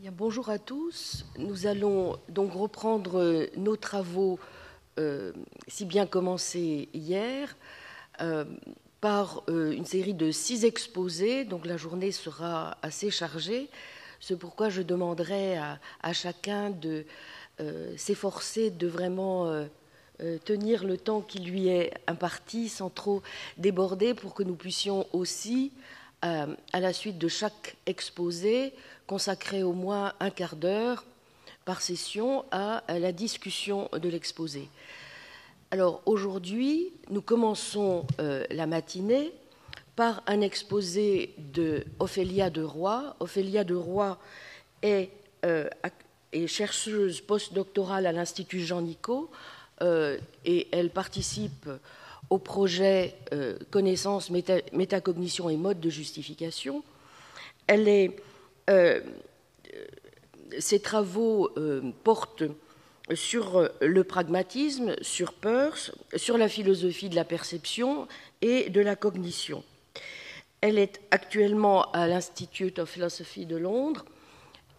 Bien, bonjour à tous. Nous allons donc reprendre nos travaux si bien commencés hier par une série de 6 exposés, donc la journée sera assez chargée. C'est pourquoi je demanderai à chacun de s'efforcer de vraiment tenir le temps qui lui est imparti sans trop déborder pour que nous puissions aussi, à la suite de chaque exposé, consacrer au moins un quart d'heure par session à la discussion de l'exposé. Alors aujourd'hui, nous commençons la matinée par un exposé de Ophélia de Roy. Ophélia de Roy est chercheuse postdoctorale à l'Institut Jean-Nicot et elle participe au projet Connaissance, métacognition et mode de justification. Ses travaux portent sur le pragmatisme, sur Peirce, sur la philosophie de la perception et de la cognition. Elle est actuellement à l'Institute of Philosophy de Londres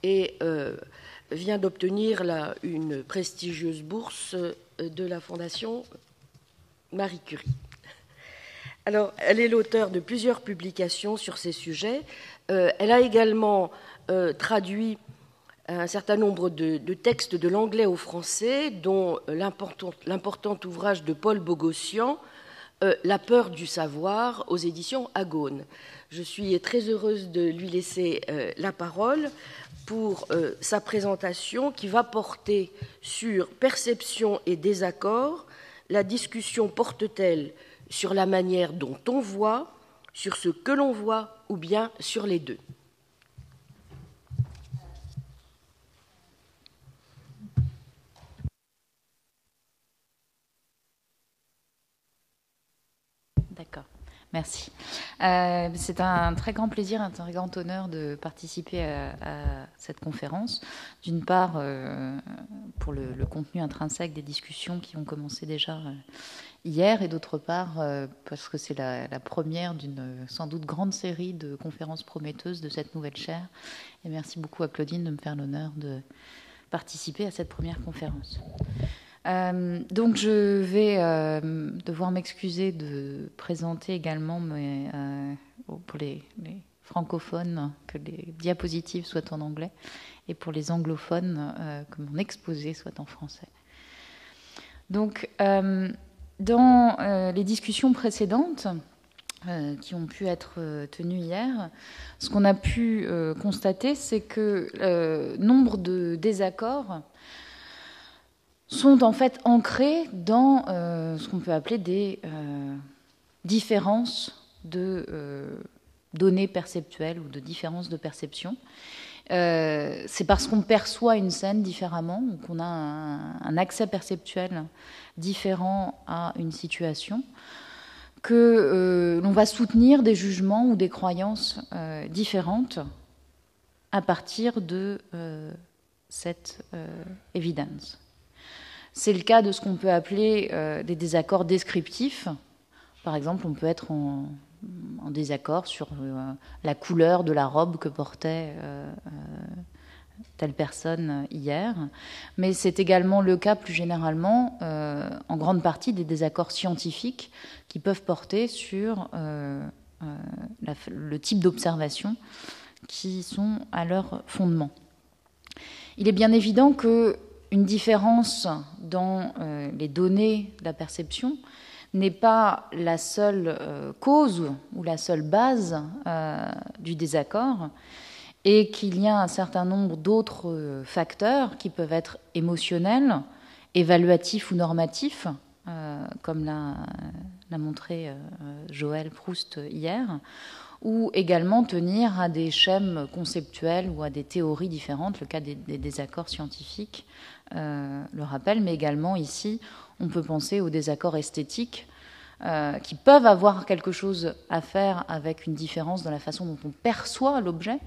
et vient d'obtenir une prestigieuse bourse de la Fondation Marie Curie. Alors, elle est l'auteure de plusieurs publications sur ces sujets. Elle a également traduit un certain nombre de textes de l'anglais au français, dont l'important ouvrage de Paul Bogossian, La peur du savoir, aux éditions Agone. Je suis très heureuse de lui laisser la parole pour sa présentation qui va porter sur perception et désaccord. La discussion porte-t-elle sur la manière dont on voit, sur ce que l'on voit, ou bien sur les deux? D'accord, merci. C'est un très grand plaisir, un très grand honneur de participer à cette conférence. D'une part, pour le contenu intrinsèque des discussions qui ont commencé déjà hier, et d'autre part, parce que c'est la première d'une sans doute grande série de conférences prometteuses de cette nouvelle chaire. Et merci beaucoup à Claudine de me faire l'honneur de participer à cette première conférence. Donc je vais devoir m'excuser de présenter également pour les francophones que les diapositives soient en anglais et pour les anglophones que mon exposé soit en français. Donc dans les discussions précédentes qui ont pu être tenues hier, ce qu'on a pu constater, c'est que nombre de désaccords sont en fait ancrés dans ce qu'on peut appeler des différences de données perceptuelles ou de différences de perception. C'est parce qu'on perçoit une scène différemment, qu'on a un accès perceptuel différent à une situation, que l'on va soutenir des jugements ou des croyances différentes à partir de cette évidence. C'est le cas de ce qu'on peut appeler des désaccords descriptifs. Par exemple, on peut être en désaccord sur la couleur de la robe que portait telle personne hier. Mais c'est également le cas plus généralement, en grande partie, des désaccords scientifiques qui peuvent porter sur le type d'observation qui sont à leur fondement. Il est bien évident que une différence dans les données de la perception n'est pas la seule cause ou la seule base du désaccord, et qu'il y a un certain nombre d'autres facteurs qui peuvent être émotionnels, évaluatifs ou normatifs, comme l'a montré Joël Proust hier, ou également tenir à des schèmes conceptuels ou à des théories différentes, le cas des désaccords scientifiques le rappelle, mais également ici, on peut penser aux désaccords esthétiques qui peuvent avoir quelque chose à faire avec une différence dans la façon dont on perçoit l'objet,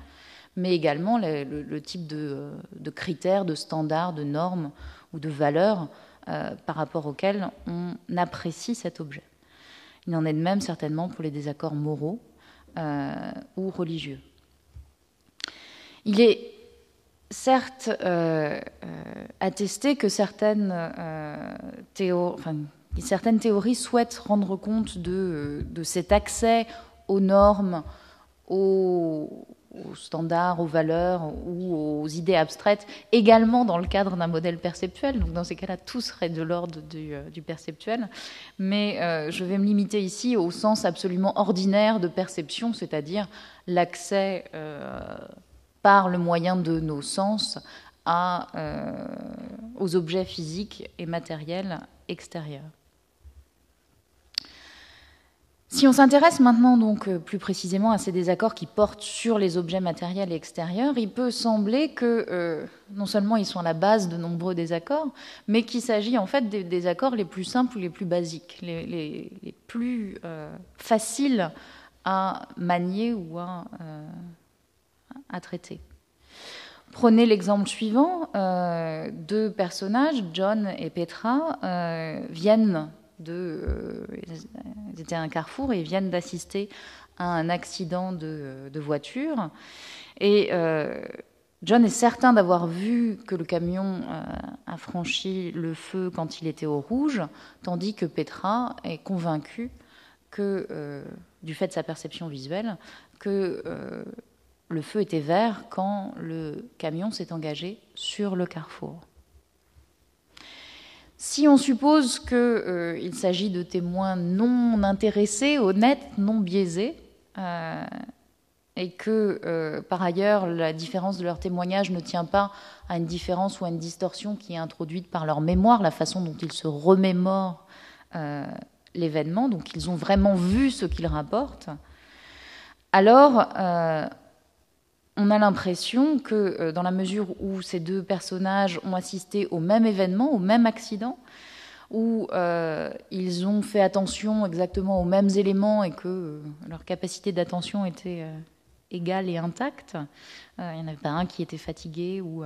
mais également le type de critères, de standards, de normes ou de valeurs par rapport auxquels on apprécie cet objet. Il en est de même certainement pour les désaccords moraux ou religieux. Il est certes attesté que certaines théories souhaitent rendre compte de cet accès aux normes, aux standards, aux valeurs ou aux idées abstraites, également dans le cadre d'un modèle perceptuel. Donc dans ces cas-là, tout serait de l'ordre du perceptuel. Mais je vais me limiter ici au sens absolument ordinaire de perception, c'est-à-dire l'accès par le moyen de nos sens aux objets physiques et matériels extérieurs. Si on s'intéresse maintenant donc plus précisément à ces désaccords qui portent sur les objets matériels et extérieurs, il peut sembler que non seulement ils sont à la base de nombreux désaccords, mais qu'il s'agit en fait des désaccords les plus simples ou les plus basiques, les plus faciles à manier ou à traiter. Prenez l'exemple suivant, deux personnages, John et Petra, viennent ils étaient à un carrefour et viennent d'assister à un accident de voiture. Et John est certain d'avoir vu que le camion a franchi le feu quand il était au rouge, tandis que Petra est convaincue que, du fait de sa perception visuelle, que le feu était vert quand le camion s'est engagé sur le carrefour. Si on suppose qu'il s'agit de témoins non intéressés, honnêtes, non biaisés, et que, par ailleurs, la différence de leur témoignage ne tient pas à une différence ou à une distorsion qui est introduite par leur mémoire, la façon dont ils se remémorent l'événement, donc ils ont vraiment vu ce qu'ils rapportent, alors on a l'impression que dans la mesure où ces deux personnages ont assisté au même événement, au même accident, où ils ont fait attention exactement aux mêmes éléments et que leur capacité d'attention était égale et intacte, il n'y en avait pas un qui était fatigué ou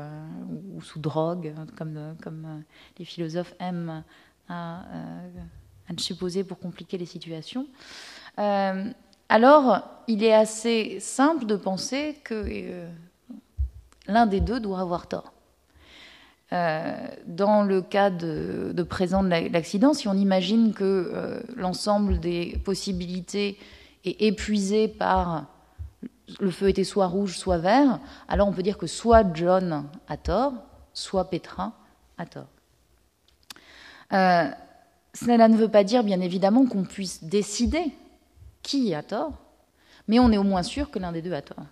sous drogue, comme les philosophes aiment à le supposer pour compliquer les situations. Alors, il est assez simple de penser que l'un des deux doit avoir tort. Dans le cas de présent de l'accident, si on imagine que l'ensemble des possibilités est épuisé par le feu était soit rouge, soit vert, alors on peut dire que soit John a tort, soit Petra a tort. Cela ne veut pas dire, bien évidemment, qu'on puisse décider qui a tort, mais on est au moins sûr que l'un des deux a tort.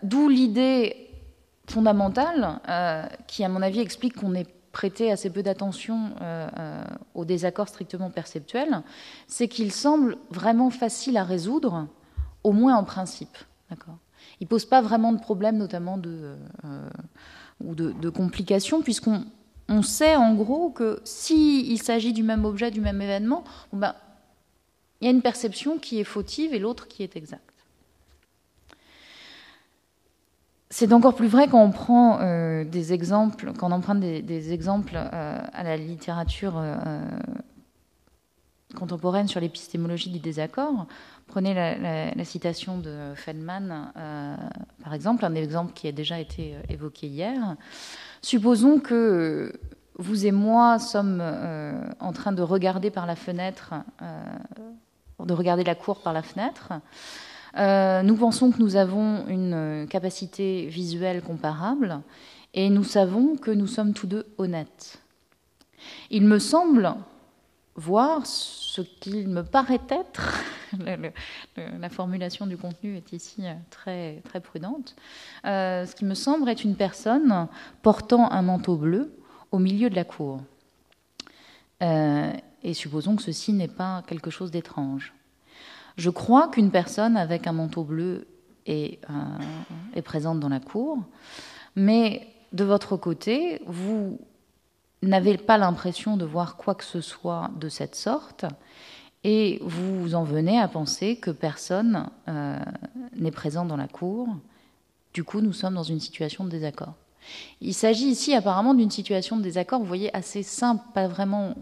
D'où l'idée fondamentale qui, à mon avis, explique qu'on ait prêté assez peu d'attention aux désaccords strictement perceptuels, c'est qu'il semble vraiment facile à résoudre, au moins en principe. D'accord. Il ne pose pas vraiment de problème, notamment de complications, puisqu'on sait en gros que s'il s'agit du même objet, du même événement, il y a une perception qui est fautive et l'autre qui est exacte. C'est encore plus vrai quand on prend des exemples, quand on emprunte des exemples à la littérature contemporaine sur l'épistémologie du désaccord. Prenez la citation de Feldman, par exemple, un exemple qui a déjà été évoqué hier. Supposons que vous et moi sommes en train de regarder par la fenêtre, de regarder la cour par la fenêtre. Nous pensons que nous avons une capacité visuelle comparable et nous savons que nous sommes tous deux honnêtes. Il me semble voir ce qu'il me paraît être, la formulation du contenu est ici très, très prudente, ce qui me semble être une personne portant un manteau bleu au milieu de la cour. Et supposons que ceci n'est pas quelque chose d'étrange. Je crois qu'une personne avec un manteau bleu est présente dans la cour, mais de votre côté, vous n'avez pas l'impression de voir quoi que ce soit de cette sorte, et vous en venez à penser que personne n'est présent dans la cour. Du coup, nous sommes dans une situation de désaccord. Il s'agit ici apparemment d'une situation de désaccord, vous voyez, assez simple, pas vraiment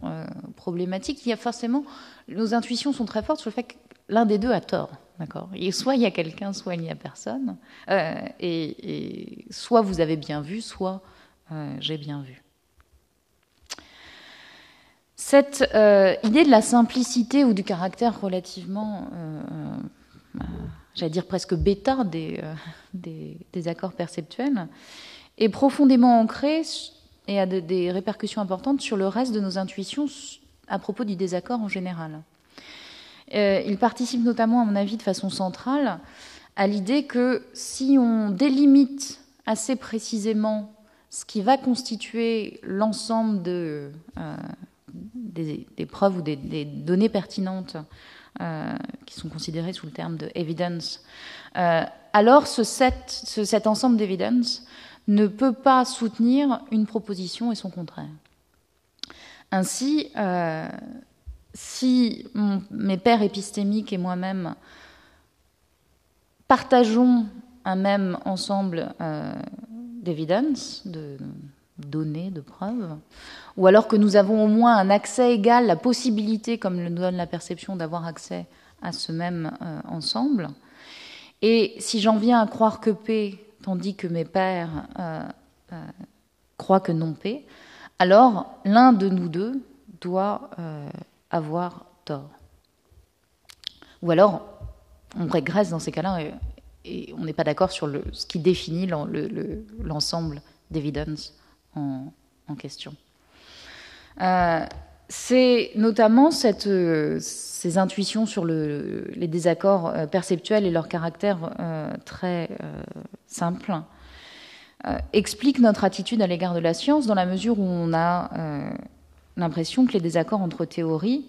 problématique. Il y a forcément, nos intuitions sont très fortes sur le fait que l'un des deux a tort. D'accord. Et soit il y a quelqu'un, soit il n'y a personne. Et soit vous avez bien vu, soit j'ai bien vu. Cette idée de la simplicité ou du caractère relativement, j'allais dire presque bêta des accords perceptuels, est profondément ancrée et a des répercussions importantes sur le reste de nos intuitions à propos du désaccord en général. Il participe notamment, à mon avis, de façon centrale à l'idée que si on délimite assez précisément ce qui va constituer l'ensemble des preuves ou des données pertinentes qui sont considérées sous le terme de evidence, alors cet ensemble d'evidence ne peut pas soutenir une proposition et son contraire. Ainsi, si mes pairs épistémiques et moi-même partageons un même ensemble d'evidence, de données, de preuves, ou alors que nous avons au moins un accès égal, la possibilité, comme le donne la perception, d'avoir accès à ce même ensemble, et si j'en viens à croire que P, tandis que mes pairs croient que non P, alors l'un de nous deux doit avoir tort. Ou alors, on régresse dans ces cas-là et on n'est pas d'accord sur ce qui définit l'ensemble d'évidence en question. C'est notamment ces intuitions sur les désaccords perceptuels et leur caractère très simple expliquent notre attitude à l'égard de la science, dans la mesure où on a l'impression que les désaccords entre théories,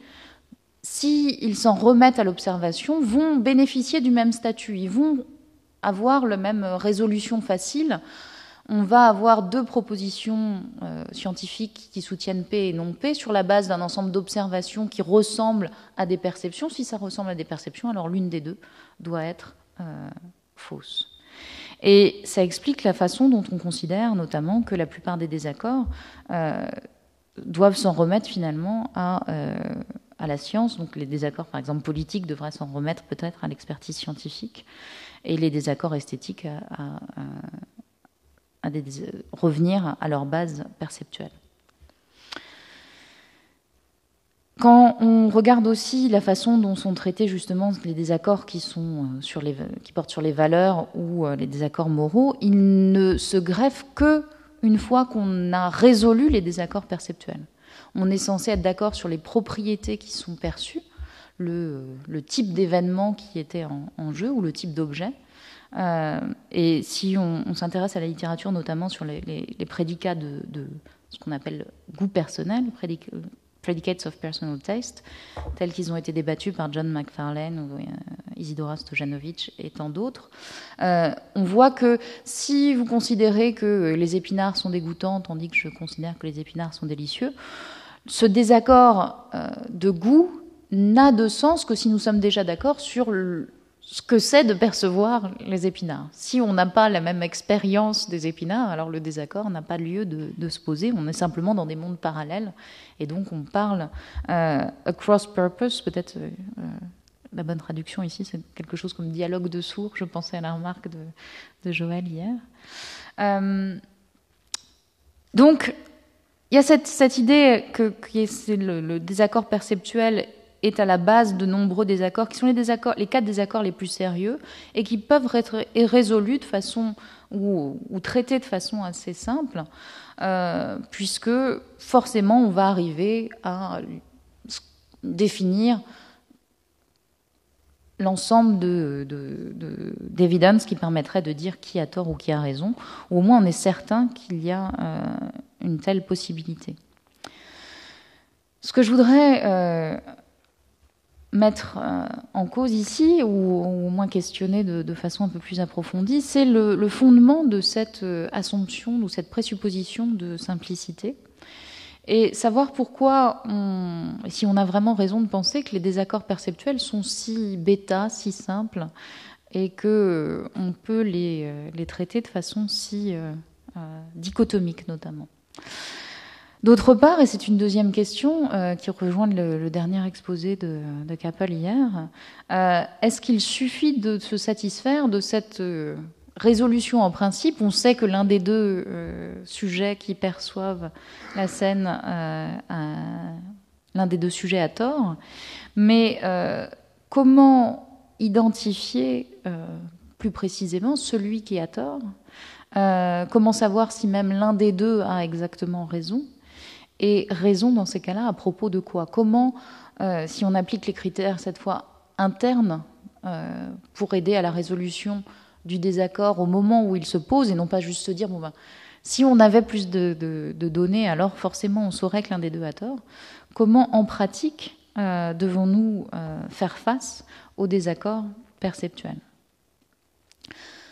s'ils s'en remettent à l'observation, vont bénéficier du même statut, ils vont avoir la même résolution facile. On va avoir deux propositions scientifiques qui soutiennent P et non P sur la base d'un ensemble d'observations qui ressemblent à des perceptions. Si ça ressemble à des perceptions, alors l'une des deux doit être fausse. Et ça explique la façon dont on considère notamment que la plupart des désaccords doivent s'en remettre finalement à la science. Donc les désaccords, par exemple, politiques devraient s'en remettre peut-être à l'expertise scientifique, et les désaccords esthétiques à revenir à leur base perceptuelle. Quand on regarde aussi la façon dont sont traités justement les désaccords qui portent sur les valeurs ou les désaccords moraux, ils ne se greffent que une fois qu'on a résolu les désaccords perceptuels. On est censé être d'accord sur les propriétés qui sont perçues, le type d'événement qui était en jeu ou le type d'objet. Et si on s'intéresse à la littérature, notamment sur les prédicats de ce qu'on appelle goût personnel, predicates of personal taste, tels qu'ils ont été débattus par John Macfarlane ou Isidora Stojanovic et tant d'autres, on voit que si vous considérez que les épinards sont dégoûtants, tandis que je considère que les épinards sont délicieux, ce désaccord de goût n'a de sens que si nous sommes déjà d'accord sur ce que c'est de percevoir les épinards. Si on n'a pas la même expérience des épinards, alors le désaccord n'a pas lieu de se poser. On est simplement dans des mondes parallèles. Et donc on parle across purpose, peut-être la bonne traduction ici, c'est quelque chose comme dialogue de sourds. Je pensais à la remarque de Joël hier. Donc il y a cette idée que le désaccord perceptuel est à la base de nombreux désaccords, qui sont les 4 désaccords les plus sérieux, et qui peuvent être résolus de façon, ou traités de façon assez simple, puisque forcément on va arriver à définir l'ensemble d'évidence qui permettrait de dire qui a tort ou qui a raison, ou au moins on est certain qu'il y a une telle possibilité. Ce que je voudrais mettre en cause ici, ou au moins questionner de façon un peu plus approfondie, c'est le fondement de cette assumption, ou cette présupposition de simplicité, et savoir pourquoi, si on a vraiment raison de penser que les désaccords perceptuels sont si bêta, si simples, et qu'on peut les traiter de façon si dichotomique notamment. D'autre part, et c'est une deuxième question qui rejoint le dernier exposé de Capel hier, est-ce qu'il suffit de se satisfaire de cette résolution en principe? On sait que l'un des deux sujets qui perçoivent la scène, l'un des deux sujets a tort, mais comment identifier plus précisément celui qui a tort? Comment savoir si même l'un des deux a exactement raison? Et raison dans ces cas-là à propos de quoi? Comment, si on applique les critères cette fois internes pour aider à la résolution du désaccord au moment où il se pose, et non pas juste se dire bon ben, si on avait plus de données, alors forcément on saurait que l'un des deux a tort. Comment en pratique devons-nous faire face au désaccord perceptuel?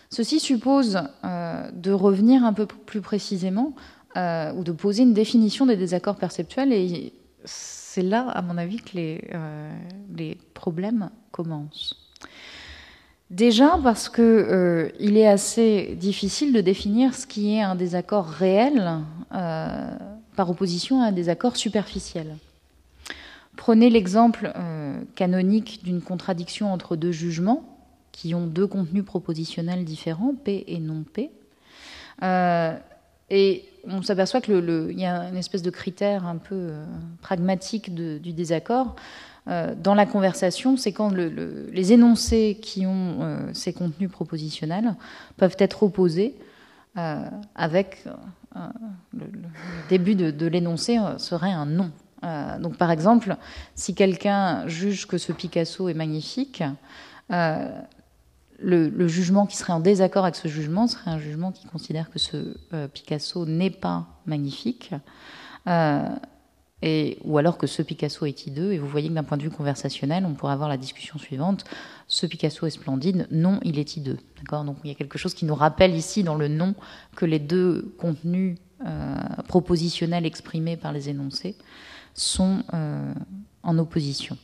Ceci suppose de revenir un peu plus précisément ou de poser une définition des désaccords perceptuels, et c'est là, à mon avis, que les problèmes commencent. Déjà parce que il est assez difficile de définir ce qui est un désaccord réel par opposition à un désaccord superficiel. Prenez l'exemple canonique d'une contradiction entre deux jugements qui ont deux contenus propositionnels différents, P et non P. Et on s'aperçoit qu'il y a une espèce de critère un peu pragmatique du désaccord dans la conversation, c'est quand les énoncés qui ont ces contenus propositionnels peuvent être opposés avec le début de l'énoncé serait un non. Donc par exemple, si quelqu'un juge que ce Picasso est magnifique, le jugement qui serait en désaccord avec ce jugement serait un jugement qui considère que ce Picasso n'est pas magnifique, ou alors que ce Picasso est hideux. Et vous voyez que d'un point de vue conversationnel, on pourrait avoir la discussion suivante: ce Picasso est splendide, non, il est hideux. D'accord ? Donc il y a quelque chose qui nous rappelle ici dans le non que les deux contenus propositionnels exprimés par les énoncés sont en opposition.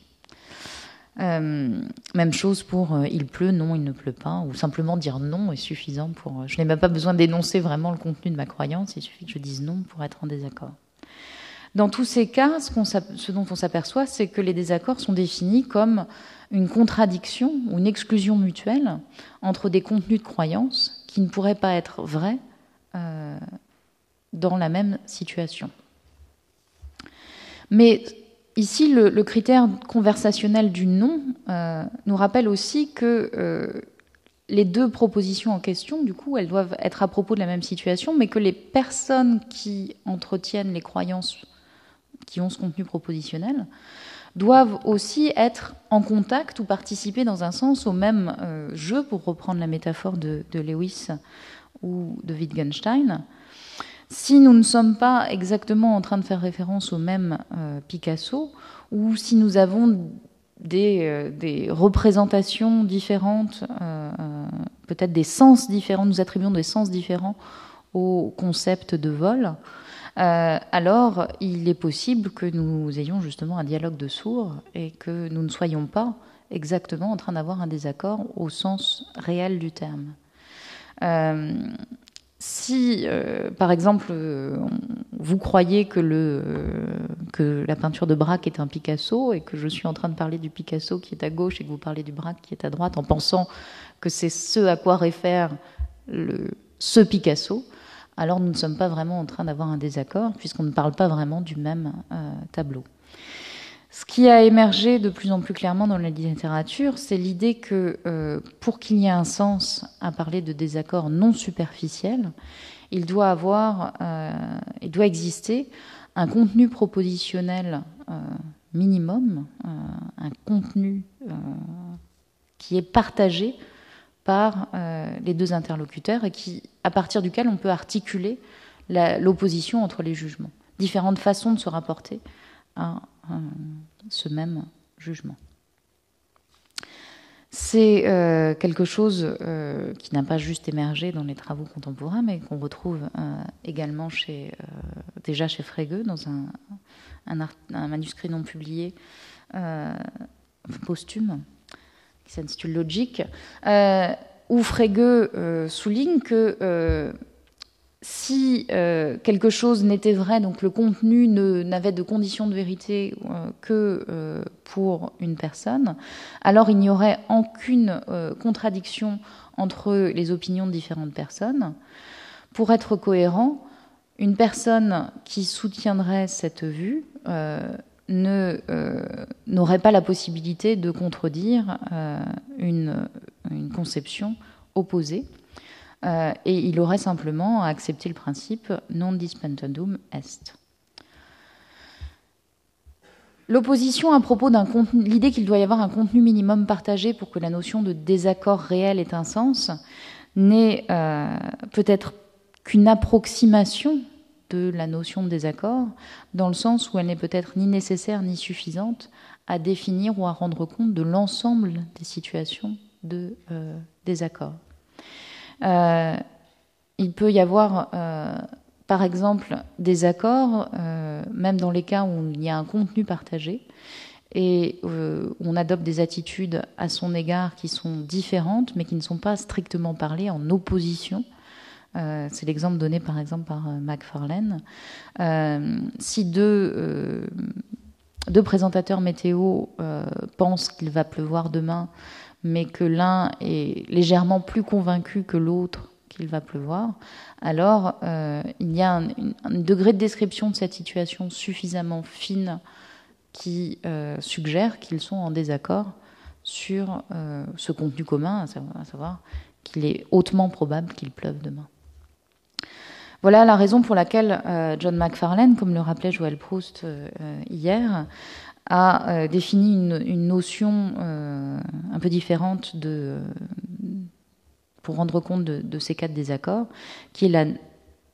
Même chose pour il pleut, non, il ne pleut pas, ou simplement dire non est suffisant pour... Je n'ai même pas besoin d'énoncer vraiment le contenu de ma croyance, il suffit que je dise non pour être en désaccord. Dans tous ces cas, ce dont on s'aperçoit, c'est que les désaccords sont définis comme une contradiction ou une exclusion mutuelle entre des contenus de croyance qui ne pourraient pas être vrais dans la même situation. Mais ici, le critère conversationnel du non nous rappelle aussi que les deux propositions en question, du coup, elles doivent être à propos de la même situation, mais que les personnes qui entretiennent les croyances qui ont ce contenu propositionnel doivent aussi être en contact ou participer dans un sens au même jeu, pour reprendre la métaphore de Lewis ou de Wittgenstein. Si nous ne sommes pas exactement en train de faire référence au même Picasso, ou si nous avons des représentations différentes, peut-être des sens différents, nous attribuons des sens différents au concept de vol, alors il est possible que nous ayons justement un dialogue de sourds et que nous ne soyons pas exactement en train d'avoir un désaccord au sens réel du terme. Si, par exemple, vous croyez que la peinture de Braque est un Picasso et que je suis en train de parler du Picasso qui est à gauche et que vous parlez du Braque qui est à droite en pensant que c'est ce à quoi réfère ce Picasso, alors nous ne sommes pas vraiment en train d'avoir un désaccord puisqu'on ne parle pas vraiment du même tableau. Ce qui a émergé de plus en plus clairement dans la littérature, c'est l'idée que pour qu'il y ait un sens à parler de désaccord non superficiel, il doit exister un contenu propositionnel minimum, un contenu qui est partagé par les deux interlocuteurs et à partir duquel on peut articuler l'opposition entre les jugements. Différentes façons de se rapporter à ce même jugement. C'est quelque chose qui n'a pas juste émergé dans les travaux contemporains, mais qu'on retrouve également déjà chez Frege, dans un manuscrit non publié posthume, qui s'intitule Logique, où Frege souligne que si quelque chose n'était vrai, donc le contenu n'avait de conditions de vérité que pour une personne, alors il n'y aurait aucune contradiction entre les opinions de différentes personnes. Pour être cohérent, une personne qui soutiendrait cette vue n'aurait pas la possibilité de contredire une conception opposée, et il aurait simplement à accepter le principe non disputandum est. L'opposition à propos d'un contenu, l'idée qu'il doit y avoir un contenu minimum partagé pour que la notion de désaccord réel ait un sens, n'est peut-être qu'une approximation de la notion de désaccord, dans le sens où elle n'est peut-être ni nécessaire ni suffisante à définir ou à rendre compte de l'ensemble des situations de désaccord. Il peut y avoir, par exemple, des accords, même dans les cas où il y a un contenu partagé, et on adopte des attitudes à son égard qui sont différentes, mais qui ne sont pas strictement parlées en opposition. C'est l'exemple donné par exemple par Macfarlane. Si deux présentateurs météo pensent qu'il va pleuvoir demain, mais que l'un est légèrement plus convaincu que l'autre qu'il va pleuvoir, alors il y a un degré de description de cette situation suffisamment fine qui suggère qu'ils sont en désaccord sur ce contenu commun, à savoir qu'il est hautement probable qu'il pleuve demain. Voilà la raison pour laquelle John Macfarlane, comme le rappelait Joël Proust hier, a défini une notion un peu différente pour rendre compte de ces cas de désaccord, qui est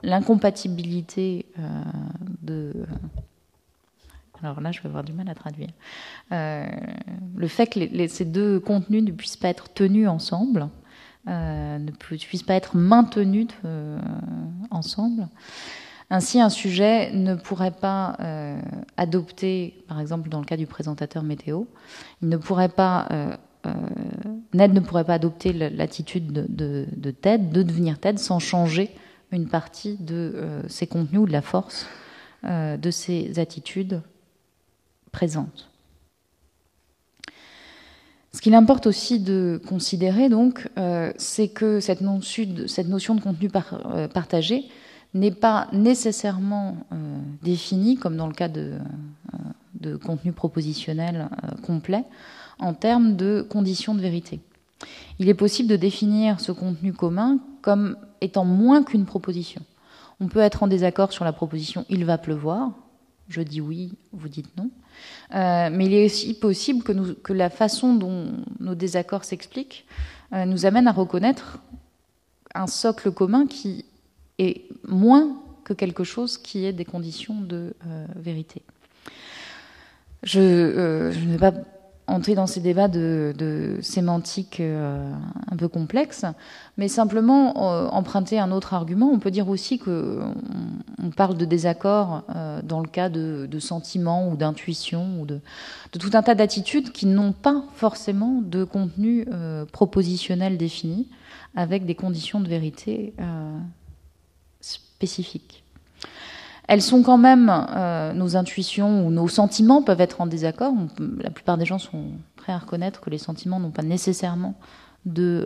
l'incompatibilité de... Alors là, je vais avoir du mal à traduire. Le fait que ces deux contenus ne puissent pas être tenus ensemble, ne puissent pas être maintenus ensemble. Ainsi, un sujet ne pourrait pas adopter, par exemple dans le cas du présentateur météo, Ned ne pourrait pas adopter l'attitude de Ted, de devenir Ted, sans changer une partie de ses contenus ou de la force de ses attitudes présentes. Ce qu'il importe aussi de considérer, donc, c'est que cette notion de contenu partagé n'est pas nécessairement définie, comme dans le cas de contenu propositionnel complet, en termes de conditions de vérité. Il est possible de définir ce contenu commun comme étant moins qu'une proposition. On peut être en désaccord sur la proposition « il va pleuvoir », je dis oui, vous dites non. Mais il est aussi possible que la façon dont nos désaccords s'expliquent nous amène à reconnaître un socle commun qui est moins que quelque chose qui est des conditions de vérité. Je ne vais pas entrer dans ces débats de sémantique un peu complexes, mais simplement emprunter un autre argument. On peut dire aussi qu'on parle de désaccord dans le cas de sentiments ou d'intuition ou de tout un tas d'attitudes qui n'ont pas forcément de contenu propositionnel défini avec des conditions de vérité spécifiques. Elles sont quand même, nos intuitions ou nos sentiments peuvent être en désaccord. La plupart des gens sont prêts à reconnaître que les sentiments n'ont pas nécessairement des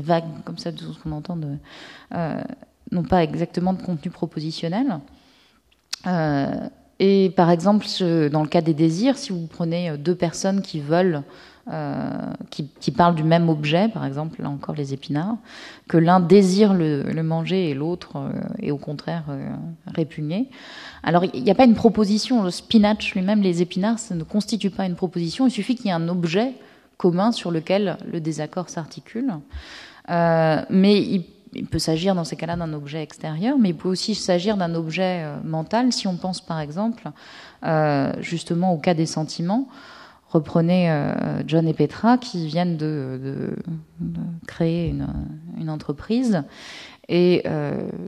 vagues comme ça, de ce qu'on entend, n'ont pas exactement de contenu propositionnel. Et par exemple, dans le cas des désirs, si vous prenez deux personnes qui veulent, qui parlent du même objet, par exemple, là encore les épinards, que l'un désire le manger et l'autre est au contraire répugné. Alors il n'y a pas une proposition, le spinach lui-même, les épinards, ça ne constitue pas une proposition, il suffit qu'il y ait un objet commun sur lequel le désaccord s'articule. Mais il peut s'agir dans ces cas-là d'un objet extérieur, mais il peut aussi s'agir d'un objet mental, si on pense par exemple justement au cas des sentiments. Reprenez John et Petra qui viennent de créer une entreprise et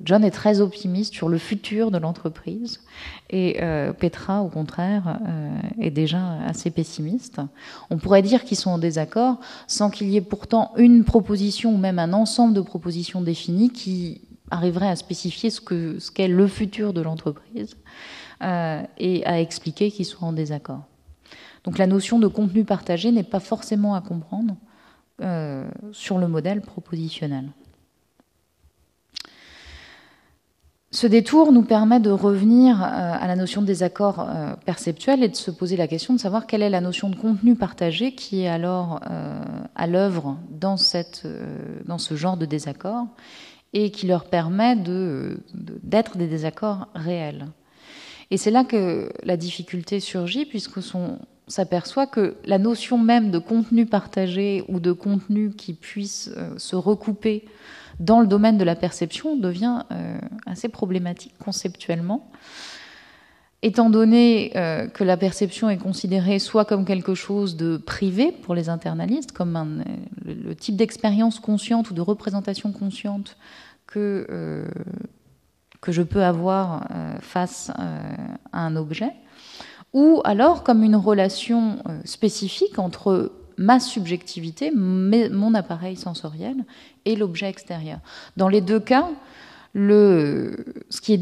John est très optimiste sur le futur de l'entreprise et Petra au contraire est déjà assez pessimiste. On pourrait dire qu'ils sont en désaccord sans qu'il y ait pourtant une proposition ou même un ensemble de propositions définies qui arriverait à spécifier ce qu'est le futur de l'entreprise et à expliquer qu'ils sont en désaccord. Donc la notion de contenu partagé n'est pas forcément à comprendre sur le modèle propositionnel. Ce détour nous permet de revenir à la notion de désaccord perceptuel et de se poser la question de savoir quelle est la notion de contenu partagé qui est alors à l'œuvre dans ce genre de désaccord et qui leur permet d'être des désaccords réels. Et c'est là que la difficulté surgit, puisqu'on s'aperçoit que la notion même de contenu partagé ou de contenu qui puisse se recouper dans le domaine de la perception devient assez problématique conceptuellement, étant donné que la perception est considérée soit comme quelque chose de privé pour les internalistes, comme le type d'expérience consciente ou de représentation consciente que je peux avoir face à un objet, ou alors comme une relation spécifique entre ma subjectivité, mon appareil sensoriel et l'objet extérieur. Dans les deux cas, ce qui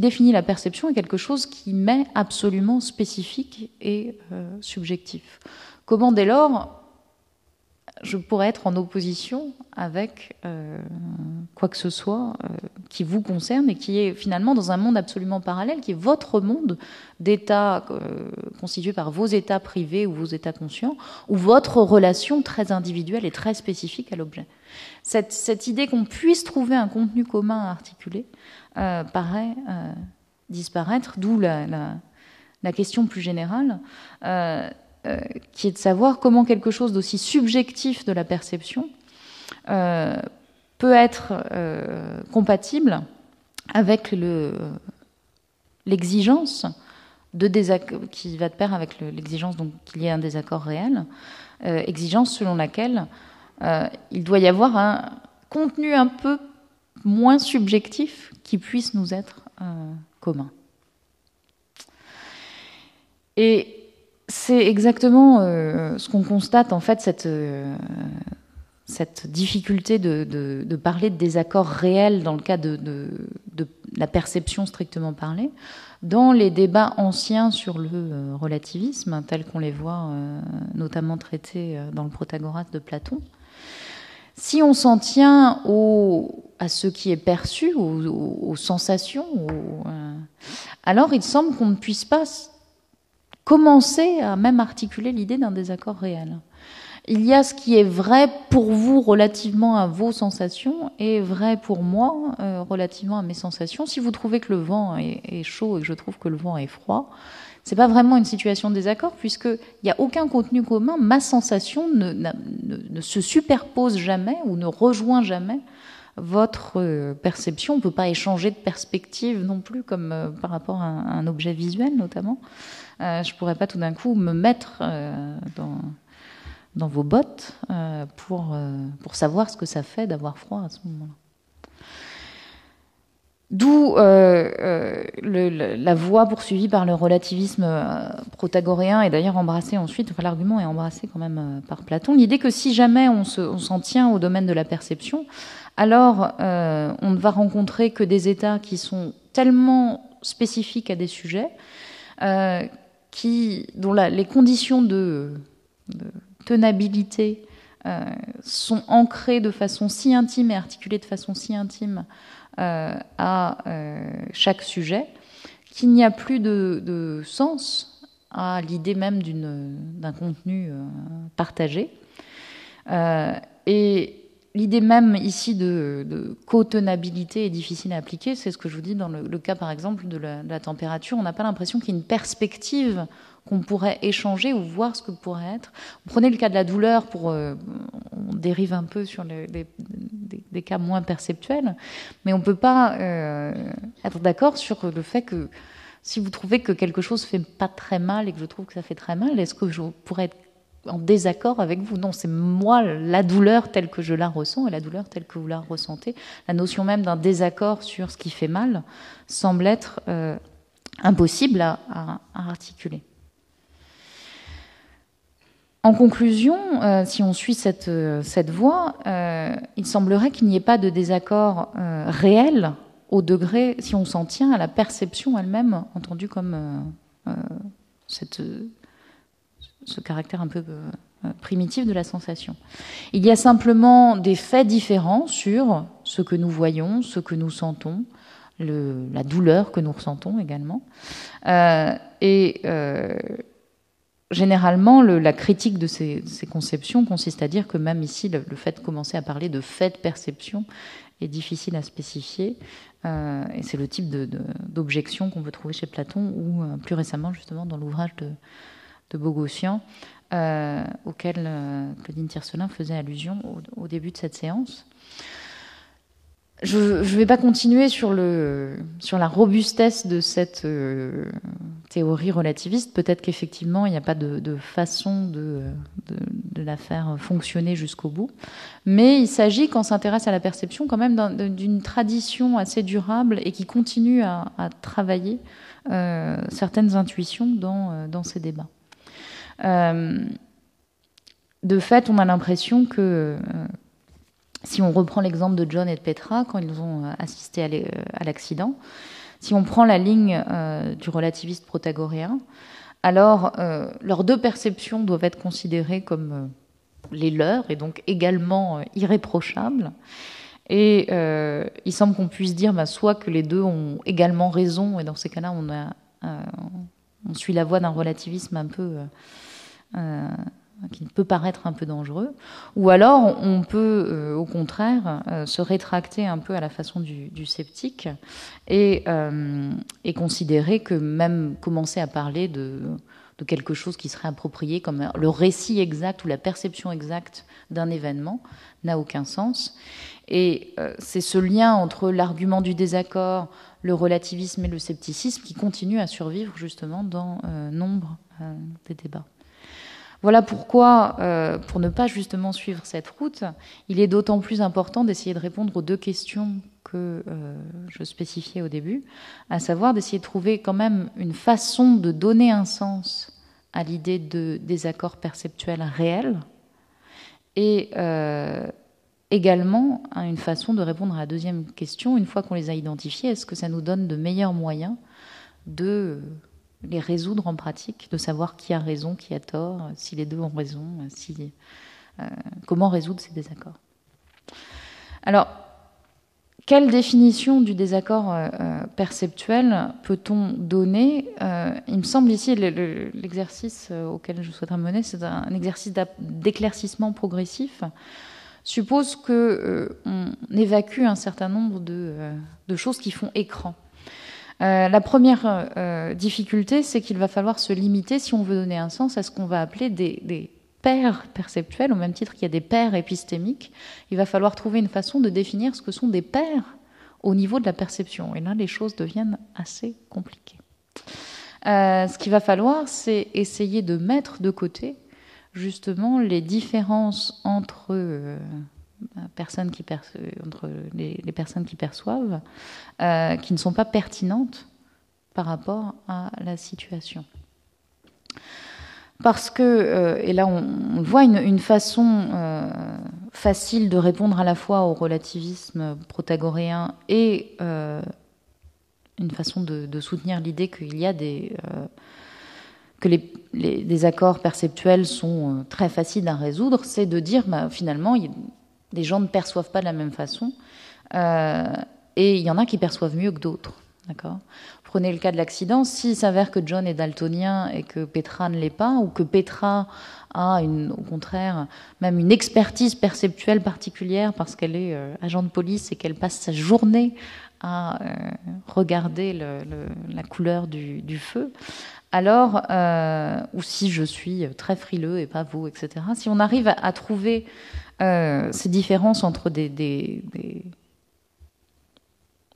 définit la perception est quelque chose qui m'est absolument spécifique et subjectif. Comment dès lors je pourrais être en opposition avec quoi que ce soit qui vous concerne et qui est finalement dans un monde absolument parallèle, qui est votre monde d'état constitué par vos états privés ou vos états conscients, ou votre relation très individuelle et très spécifique à l'objet. Cette idée qu'on puisse trouver un contenu commun à articuler paraît disparaître, d'où la question plus générale qui est de savoir comment quelque chose d'aussi subjectif de la perception peut être compatible avec l'exigence de désaccord, qui va de pair avec l'exigence donc qu'il y ait un désaccord réel, exigence selon laquelle il doit y avoir un contenu un peu moins subjectif qui puisse nous être commun. Et c'est exactement ce qu'on constate, en fait, cette difficulté de parler de désaccords réels dans le cas de la perception strictement parlée, dans les débats anciens sur le relativisme, tels qu'on les voit notamment traités dans le Protagoras de Platon. Si on s'en tient à ce qui est perçu, aux sensations, alors il semble qu'on ne puisse pas commencer à même articuler l'idée d'un désaccord réel. Il y a ce qui est vrai pour vous relativement à vos sensations et vrai pour moi relativement à mes sensations. Si vous trouvez que le vent est chaud et que je trouve que le vent est froid, c'est pas vraiment une situation de désaccord puisqu'il n'y a aucun contenu commun. Ma sensation ne se superpose jamais ou ne rejoint jamais votre perception. On ne peut pas échanger de perspective non plus comme par rapport à un objet visuel notamment. Je ne pourrais pas tout d'un coup me mettre dans vos bottes pour savoir ce que ça fait d'avoir froid à ce moment-là. D'où la voie poursuivie par le relativisme protagoréen et d'ailleurs embrassée ensuite, enfin l'argument est embrassé quand même par Platon, l'idée que si jamais on s'en tient au domaine de la perception, alors on ne va rencontrer que des états qui sont tellement spécifiques à des sujets dont les conditions de tenabilité sont ancrées de façon si intime et articulées de façon si intime à chaque sujet, qu'il n'y a plus de sens à l'idée même d'un contenu partagé. Et l'idée même ici de co-tenabilité est difficile à appliquer. C'est ce que je vous dis dans le cas, par exemple, de la température. On n'a pas l'impression qu'il y ait une perspective qu'on pourrait échanger ou voir ce que pourrait être. Vous prenez le cas de la douleur, on dérive un peu sur des cas moins perceptuels, mais on ne peut pas être d'accord sur le fait que si vous trouvez que quelque chose ne fait pas très mal et que je trouve que ça fait très mal, est-ce que je pourrais être en désaccord avec vous? Non, c'est moi, la douleur telle que je la ressens et la douleur telle que vous la ressentez. La notion même d'un désaccord sur ce qui fait mal semble être impossible à articuler. En conclusion, si on suit cette voie, il semblerait qu'il n'y ait pas de désaccord réel au degré, si on s'en tient à la perception elle-même, entendue comme ce caractère un peu primitif de la sensation. Il y a simplement des faits différents sur ce que nous voyons, ce que nous sentons, la douleur que nous ressentons également. Généralement, la critique de ces conceptions consiste à dire que même ici, le fait de commencer à parler de fait de perception est difficile à spécifier. Et c'est le type d'objection qu'on peut trouver chez Platon ou plus récemment, justement, dans l'ouvrage de Bogossian, auquel Claudine Tiercelin faisait allusion au début de cette séance. Je ne vais pas continuer sur la robustesse de cette théorie relativiste. Peut-être qu'effectivement, il n'y a pas de façon de la faire fonctionner jusqu'au bout. Mais il s'agit, quand on s'intéresse à la perception, quand même d'une tradition assez durable et qui continue à travailler certaines intuitions dans ces débats. De fait, on a l'impression que... si on reprend l'exemple de John et de Petra, quand ils ont assisté à l'accident, si on prend la ligne du relativiste protagoréen, alors leurs deux perceptions doivent être considérées comme les leurs, et donc également irréprochables. Et il semble qu'on puisse dire soit que les deux ont également raison, et dans ces cas-là, on suit la voie d'un relativisme un peu... qui peut paraître un peu dangereux, ou alors on peut au contraire se rétracter un peu à la façon du sceptique et considérer que même commencer à parler de quelque chose qui serait approprié comme le récit exact ou la perception exacte d'un événement n'a aucun sens. Et c'est ce lien entre l'argument du désaccord, le relativisme et le scepticisme qui continue à survivre justement dans nombre des débats. Voilà pourquoi, pour ne pas justement suivre cette route, il est d'autant plus important d'essayer de répondre aux deux questions que je spécifiais au début, à savoir d'essayer de trouver quand même une façon de donner un sens à l'idée de désaccord perceptuel réel et également une façon de répondre à la deuxième question, une fois qu'on les a identifiés, est-ce que ça nous donne de meilleurs moyens de les résoudre en pratique, de savoir qui a raison, qui a tort, si les deux ont raison, comment résoudre ces désaccords. Alors, quelle définition du désaccord perceptuel peut-on donner ? Il me semble ici, l'exercice auquel je souhaiterais mener, c'est un exercice d'éclaircissement progressif, suppose qu'on évacue un certain nombre de choses qui font écran. La première difficulté, c'est qu'il va falloir se limiter, si on veut donner un sens, à ce qu'on va appeler des paires perceptuelles, au même titre qu'il y a des paires épistémiques. Il va falloir trouver une façon de définir ce que sont des paires au niveau de la perception. Et là, les choses deviennent assez compliquées. Ce qu'il va falloir, c'est essayer de mettre de côté, justement, les différences entre... entre les personnes qui perçoivent, qui ne sont pas pertinentes par rapport à la situation. Parce que, et là on voit une façon facile de répondre à la fois au relativisme protagoréen et une façon de soutenir l'idée qu'il y a que les accords perceptuels sont très faciles à résoudre, c'est de dire finalement les gens ne perçoivent pas de la même façon, et il y en a qui perçoivent mieux que d'autres. D'accord ? Prenez le cas de l'accident. S'il s'avère que John est daltonien et que Petra ne l'est pas, ou que Petra a au contraire même une expertise perceptuelle particulière parce qu'elle est agent de police et qu'elle passe sa journée à regarder la couleur du feu, alors, ou si je suis très frileux et pas vous, etc., si on arrive à trouver ces différences entre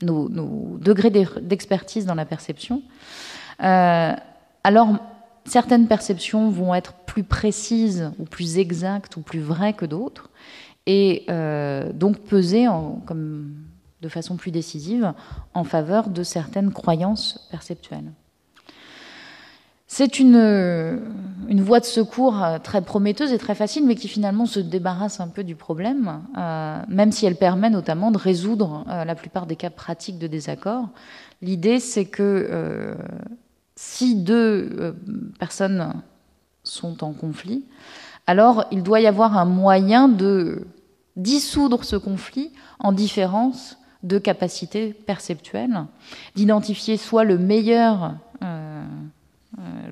nos degrés d'expertise dans la perception, alors certaines perceptions vont être plus précises ou plus exactes ou plus vraies que d'autres, et donc peser de façon plus décisive en faveur de certaines croyances perceptuelles. C'est une voie de secours très prometteuse et très facile, mais qui finalement se débarrasse un peu du problème, même si elle permet notamment de résoudre la plupart des cas pratiques de désaccord. L'idée, c'est que si deux personnes sont en conflit, alors il doit y avoir un moyen de dissoudre ce conflit en différence de capacités perceptuelles, d'identifier soit le meilleur,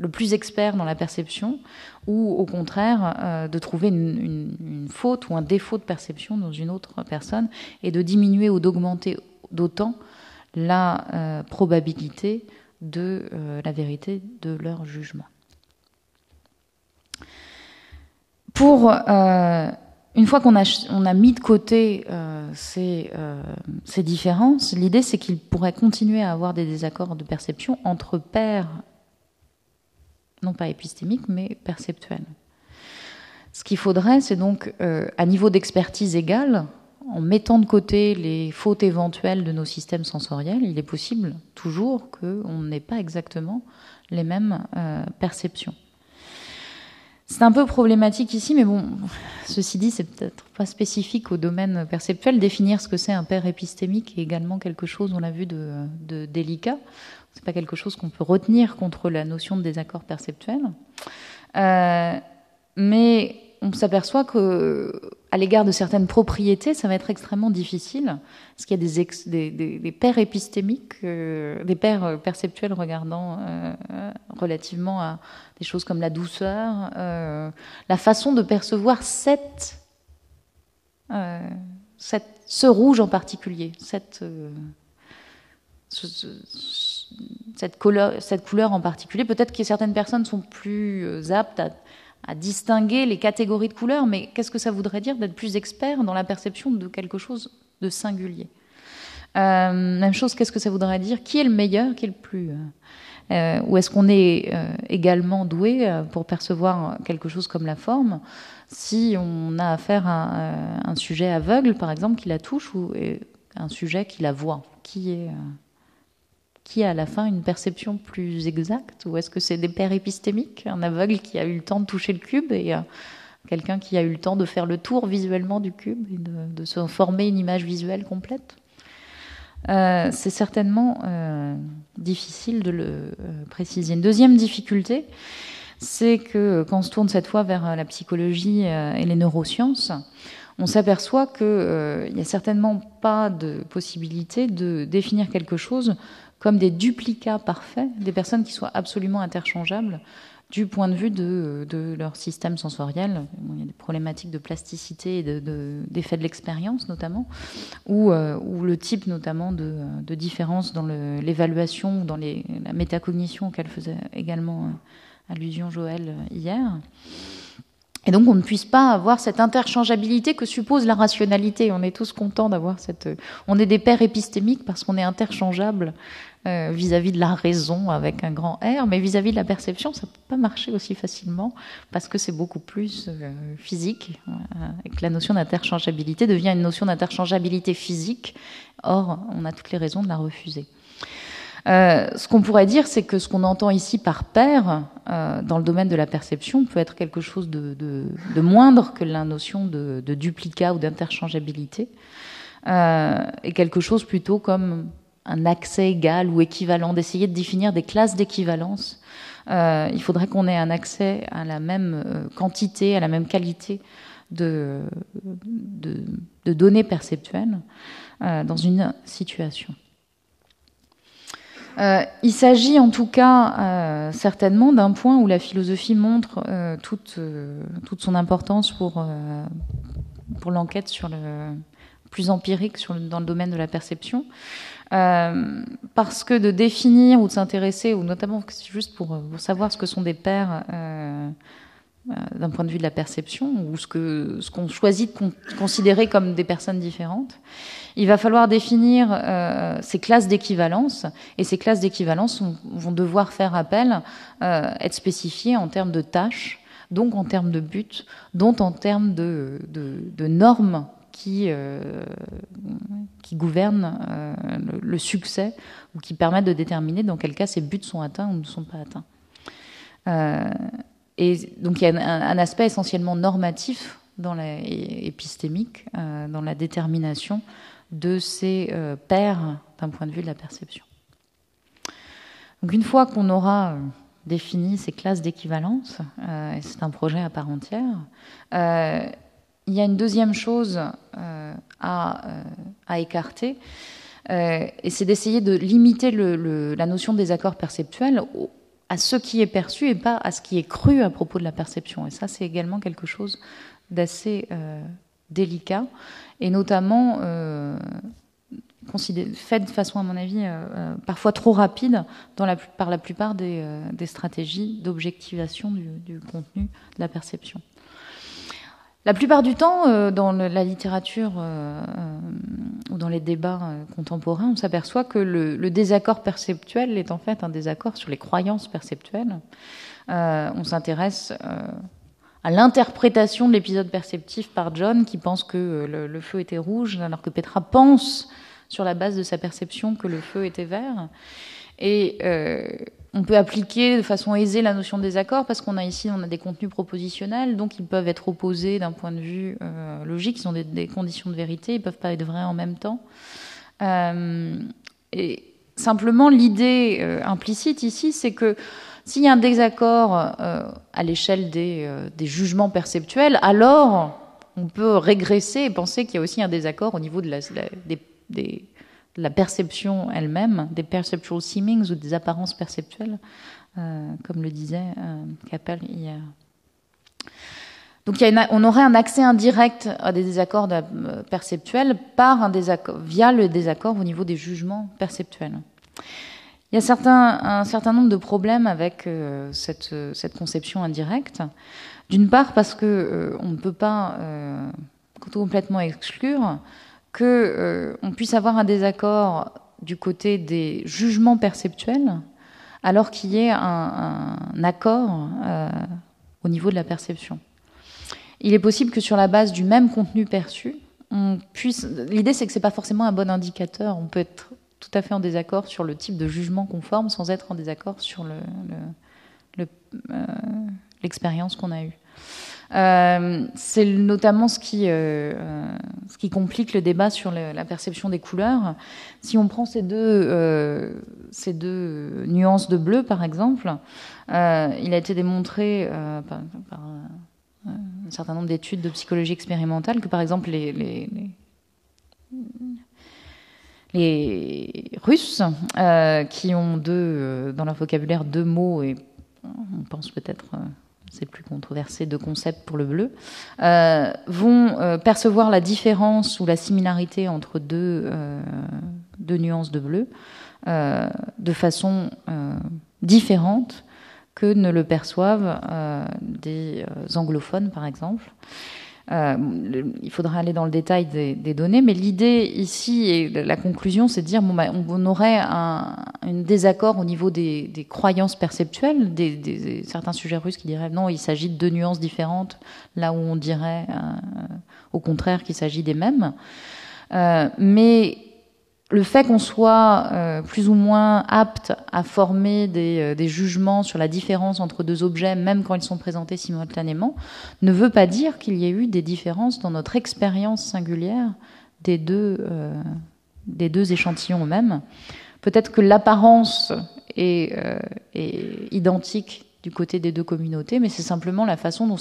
le plus expert dans la perception, ou au contraire de trouver une faute ou un défaut de perception dans une autre personne et de diminuer ou d'augmenter d'autant la probabilité de la vérité de leur jugement. Une fois qu'on a mis de côté ces différences, l'idée c'est qu'il pourrait continuer à avoir des désaccords de perception entre pairs, non pas épistémiques, mais perceptuels. Ce qu'il faudrait, c'est donc, à niveau d'expertise égal, en mettant de côté les fautes éventuelles de nos systèmes sensoriels, il est possible toujours qu'on n'ait pas exactement les mêmes perceptions. C'est un peu problématique ici, mais bon, ceci dit, c'est peut-être pas spécifique au domaine perceptuel. Définir ce que c'est un pair épistémique est également quelque chose, on l'a vu, de délicat. C'est pas quelque chose qu'on peut retenir contre la notion de désaccord perceptuel. Mais on s'aperçoit qu'à l'égard de certaines propriétés, ça va être extrêmement difficile, parce qu'il y a des pairs épistémiques, des pairs perceptuels regardant relativement à des choses comme la douceur, la façon de percevoir ce rouge en particulier, cette couleur en particulier. Peut-être que certaines personnes sont plus aptes à distinguer les catégories de couleurs, mais qu'est-ce que ça voudrait dire d'être plus expert dans la perception de quelque chose de singulier? Même chose, qu'est-ce que ça voudrait dire? Qui est le meilleur, qui est le plus... ou est-ce qu'on est également doué pour percevoir quelque chose comme la forme si on a affaire à un sujet aveugle, par exemple, qui la touche, ou un sujet qui la voit? Qui a à la fin une perception plus exacte? Ou est-ce que c'est des pairs épistémiques, un aveugle qui a eu le temps de toucher le cube et quelqu'un qui a eu le temps de faire le tour visuellement du cube et de se former une image visuelle complète? C'est certainement difficile de le préciser. Une deuxième difficulté, c'est que quand on se tourne cette fois vers la psychologie et les neurosciences, on s'aperçoit qu'il n'y a certainement pas de possibilité de définir quelque chose comme des duplicats parfaits, des personnes qui soient absolument interchangeables du point de vue de leur système sensoriel. Il y a des problématiques de plasticité et d'effet de l'expérience notamment, ou le type notamment de différence dans l'évaluation ou dans la métacognition auquel faisait également allusion Joël hier. Et donc on ne puisse pas avoir cette interchangeabilité que suppose la rationalité. On est tous contents d'avoir cette... On est des pairs épistémiques parce qu'on est interchangeable vis-à-vis de la raison avec un grand R, mais vis-à-vis de la perception, ça ne peut pas marcher aussi facilement parce que c'est beaucoup plus physique et que la notion d'interchangeabilité devient une notion d'interchangeabilité physique. Or, on a toutes les raisons de la refuser. Ce qu'on pourrait dire, c'est que ce qu'on entend ici par pair dans le domaine de la perception peut être quelque chose de moindre que la notion de duplicat ou d'interchangeabilité, et quelque chose plutôt comme un accès égal ou équivalent, d'essayer de définir des classes d'équivalence. Il faudrait qu'on ait un accès à la même quantité, à la même qualité de données perceptuelles dans une situation. Il s'agit en tout cas certainement d'un point où la philosophie montre toute son importance pour l'enquête sur le plus empirique dans le domaine de la perception, parce que de définir ou de s'intéresser, ou notamment juste pour savoir ce que sont des pairs d'un point de vue de la perception, ou ce qu'on choisit de considérer comme des personnes différentes, il va falloir définir ces classes d'équivalence, et ces classes d'équivalence vont devoir faire appel, être spécifiées en termes de tâches, donc en termes de buts, donc en termes de normes qui gouvernent le succès, ou qui permettent de déterminer dans quel cas ces buts sont atteints ou ne sont pas atteints. Et donc il y a un aspect essentiellement normatif et épistémique dans la détermination de ces paires d'un point de vue de la perception. Donc une fois qu'on aura défini ces classes d'équivalence, et c'est un projet à part entière, il y a une deuxième chose à écarter, et c'est d'essayer de limiter la notion des accords perceptuels à ce qui est perçu et pas à ce qui est cru à propos de la perception. Et ça, c'est également quelque chose d'assez délicat, et notamment fait de façon, à mon avis, parfois trop rapide par la plupart des stratégies d'objectivation du contenu de la perception. La plupart du temps, dans la littérature ou dans les débats contemporains, on s'aperçoit que le désaccord perceptuel est en fait un désaccord sur les croyances perceptuelles. On s'intéresse à l'interprétation de l'épisode perceptif par John, qui pense que le feu était rouge, alors que Petra pense, sur la base de sa perception, que le feu était vert. Et on peut appliquer de façon aisée la notion de désaccord parce qu'on a ici des contenus propositionnels, donc ils peuvent être opposés d'un point de vue logique, ils ont des conditions de vérité, ils ne peuvent pas être vrais en même temps. Et simplement, l'idée implicite ici, c'est que s'il y a un désaccord à l'échelle des jugements perceptuels, alors on peut régresser et penser qu'il y a aussi un désaccord au niveau de la perception elle-même, des perceptual seemings ou des apparences perceptuelles, comme le disait Capel hier. Donc on aurait un accès indirect à des désaccords perceptuels via le désaccord au niveau des jugements perceptuels. Il y a un certain nombre de problèmes avec cette conception indirecte. D'une part parce qu'on ne peut pas complètement exclure qu'on puisse avoir un désaccord du côté des jugements perceptuels alors qu'il y ait un accord au niveau de la perception. Il est possible que sur la base du même contenu perçu, on puisse... L'idée, c'est que ce n'est pas forcément un bon indicateur. On peut être tout à fait en désaccord sur le type de jugement conforme sans être en désaccord sur l'expérience qu'on a eue. C'est notamment ce qui complique le débat sur la perception des couleurs. Si on prend ces deux nuances de bleu, par exemple, il a été démontré par un certain nombre d'études de psychologie expérimentale que, par exemple, les Russes, qui ont dans leur vocabulaire deux mots, et on pense peut-être... c'est plus controversé, de concepts pour le bleu, vont percevoir la différence ou la similarité entre deux nuances de bleu de façon différente que ne le perçoivent des anglophones, par exemple. Il faudra aller dans le détail des données, mais l'idée ici et la conclusion, c'est de dire on aurait un désaccord au niveau des croyances perceptuelles, certains sujets russes qui diraient non, il s'agit de deux nuances différentes, là où on dirait au contraire qu'il s'agit des mêmes. Mais le fait qu'on soit plus ou moins apte à former des jugements sur la différence entre deux objets, même quand ils sont présentés simultanément, ne veut pas dire qu'il y ait eu des différences dans notre expérience singulière des deux échantillons eux-mêmes. Peut-être que l'apparence est identique du côté des deux communautés, mais c'est simplement la façon dont